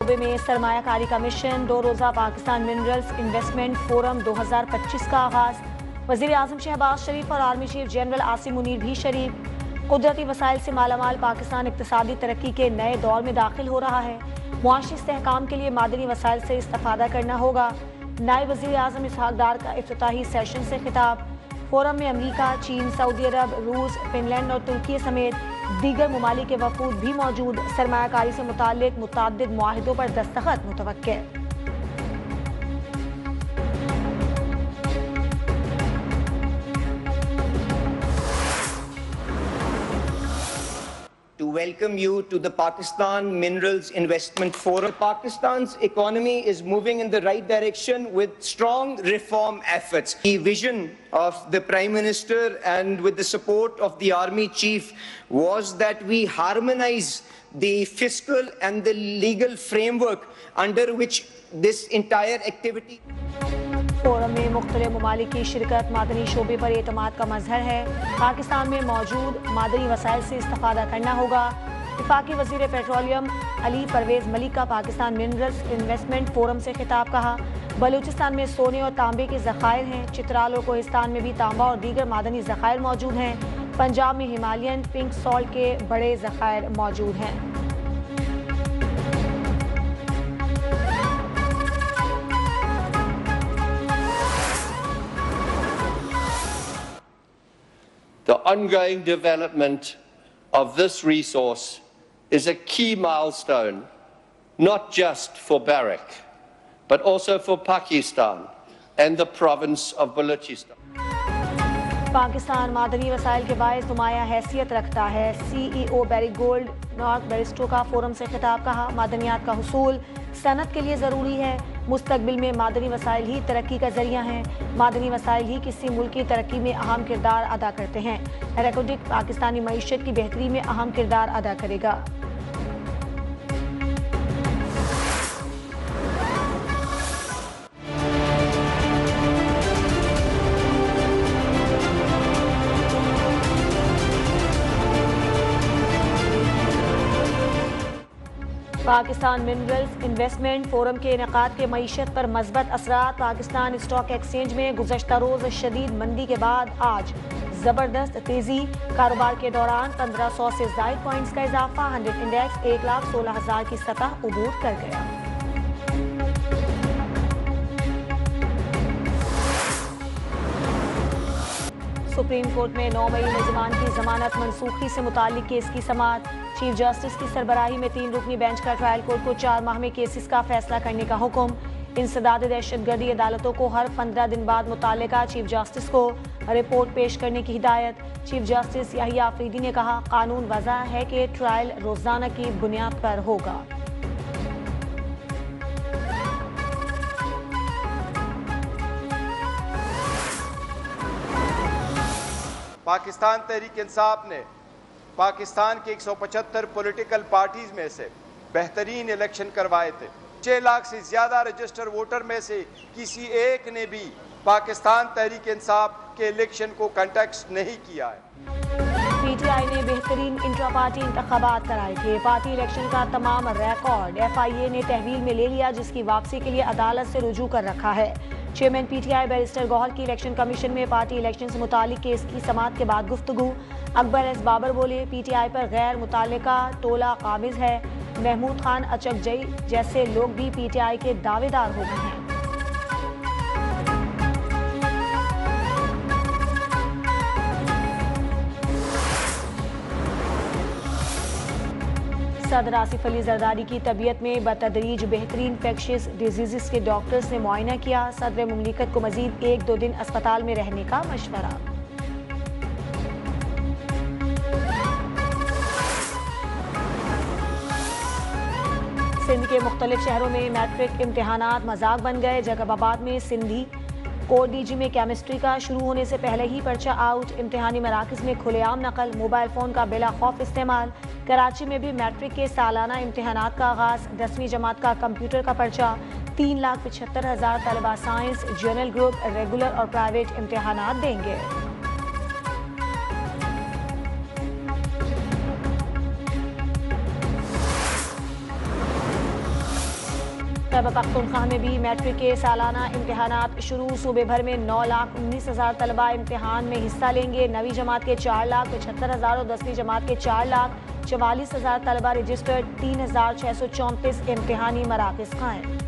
शोबे में सरमायाकारी का मिशन। 2 रोज़ा पाकिस्तान मिनरल्स इन्वेस्टमेंट फोरम 2025 का आगाज। वज़ीर आज़म शहबाज शरीफ और army chief general Asim Munir भी शरीक। कुदरती वसाइल से मालामाल पाकिस्तान इक्तिसादी तरक्की के नए दौर में दाखिल हो रहा है। मुआशी इस्तेहकाम के लिए मादनी वसाइल से इस्तेफादा करना होगा। नायब वज़ीर आज़म इसहाक डार का इफ्तिताही सेशन से खिताब। फोरम में अमरीका, चीन, सऊदी अरब, रूस, फिनलैंड और तुर्की समेत दीगर ममालिक के वफूद भी मौजूद। सरमायाकारी से मुताल्लिक मुतअद्दिद मुआहिदों पर दस्तखत मुतवक्किल। To welcome you to the Pakistan Minerals Investment Forum. Pakistan's economy is moving in the right direction with strong reform efforts. The vision of the Prime Minister and with the support of the Army Chief was that we harmonize the fiscal and the legal framework under which this entire activity. Forum में मुख्तलिफ ममालिक की शिरकत मादनी शोबे पर एतमाद का मजहर है। पाकिस्तान में मौजूद मादनी वसाइल से इस्तेफादा करना होगा। वफाकी वजीर पेट्रोलियम अली परवेज मलिक का पाकिस्तान मिनरल्स इन्वेस्टमेंट फोरम से खिताब। कहा, बलूचिस्तान में सोने और तांबे के ज़खायर हैं। चित्राल और कोहिस्तान में भी तांबा और दीगर मादनी ज़खायर मौजूद हैं। पंजाब में हिमालयन पिंक सॉल्ट के बड़े ज़खायर मौजूद हैं। The ongoing development of this resource is a key milestone, not just for Barrick, but also for Pakistan and the province of Balochistan. Pakistan मादनी वसाइल के बायस नुमाया हैसियत रखता है। CEO बैरिक गोल्ड नॉर्थ बैरिस्टो का फोरम से खिताब। कहा, मादनियात का हुसूल सनत के लिए ज़रूरी है। मुस्तकबिल में मादनी वसाइल ही तरक्की का जरिया हैं। मादनी वसाइल ही किसी मुल्क की तरक्की में अहम किरदार अदा करते हैं। रेकोडिक पाकिस्तानी मईशत की बेहतरी में अहम किरदार अदा करेगा। पाकिस्तान मिनरल्स इन्वेस्टमेंट फोरम के इनेकाद के मईशत पर मस्बत असरात। पाकिस्तान स्टॉक एक्सचेंज में गुज़श्ता रोज़ शदीद मंदी के बाद आज ज़बरदस्त तेज़ी। कारोबार के दौरान 1500 से ज़ायद पॉइंट्स का इजाफा। 100 इंडेक्स 1,16,000 की सतह उबूर कर गया। सुप्रीम कोर्ट में 9 मई मुलज़मान की जमानत मनसूखी से मुताल्लिक केस की समाअत। चीफ जस्टिस की सरबराही में 3 रुकनी बेंच का ट्रायल कोर्ट को 4 माह में केसेस का फैसला करने का हुक्म। इंसदाद दहशतगर्दी अदालतों को हर 15 दिन बाद मुताल्लिका चीफ जस्टिस को रिपोर्ट पेश करने की हिदायत। चीफ जस्टिस याहिया आफरीदी ने कहा, कानून वज़ा है कि ट्रायल रोजाना की बुनियाद पर होगा। पाकिस्तान तहरीक इंसाफ ने पाकिस्तान के 175 पॉलिटिकल पार्टीज में से बेहतरीन इलेक्शन करवाए थे। 6 लाख से ज्यादा रजिस्टर वोटर में से किसी एक ने भी पाकिस्तान तहरीक इंसाफ के इलेक्शन को कंटेक्स्ट नहीं किया है। PTI ने बेहतरीन इंट्रा पार्टी इंतखाबात कराए थे। पार्टी इलेक्शन का तमाम रिकॉर्ड FIA ने तहवील में ले लिया, जिसकी वापसी के लिए अदालत से रुजू कर रखा है। चेयरमैन PTI बैरिस्टर गौहर की इलेक्शन कमीशन में पार्टी इलेक्शन से मुतालिक केस की समाअत के बाद गुफ्तगू। अकबर एस बाबर बोले, PTI पर गैर मुतालिका टोला काबिज है। महमूद खान अचकजई जैसे लोग भी PTI के दावेदार हो गए हैं। सदर आसिफ अली जरदारी की तबीयत में बतदरीज बेहतरीन इन्फेक्शियस डिजीज़ के डॉक्टर्स ने मुआयना किया। सदर मुमलिकत को मजीद 1-2 दिन अस्पताल में रहने का मशवरा। सिंध के मुख्तलिफ शहरों में मैट्रिक इम्तहानात मजाक बन गए। जैकबाबाद में सिंधी कोर DG में केमिस्ट्री का शुरू होने से पहले ही पर्चा आउट। इम्तिहानी मराकज़ में खुलेआम नकल, मोबाइल फ़ोन का बिला खौफ इस्तेमाल। कराची में भी मैट्रिक के सालाना इम्तिहानात का आगाज़। 10वीं जमात का कंप्यूटर का पर्चा। 3,75,000 तलबा साइंस, जनरल ग्रुप, रेगुलर और प्राइवेट इम्तिहानात देंगे। खैबर पख्तूनख्वा में भी मैट्रिक के सालाना इम्तिहानात शुरू। सूबे भर में 9,19,000 तलबा इम्तिहान में हिस्सा लेंगे। 9वीं जमात के 4,75,000 और 10वीं जमात के 4,44,000 तलबा रजिस्टर्ड। 3,634 इम्तिहानी मराकज़ कायम।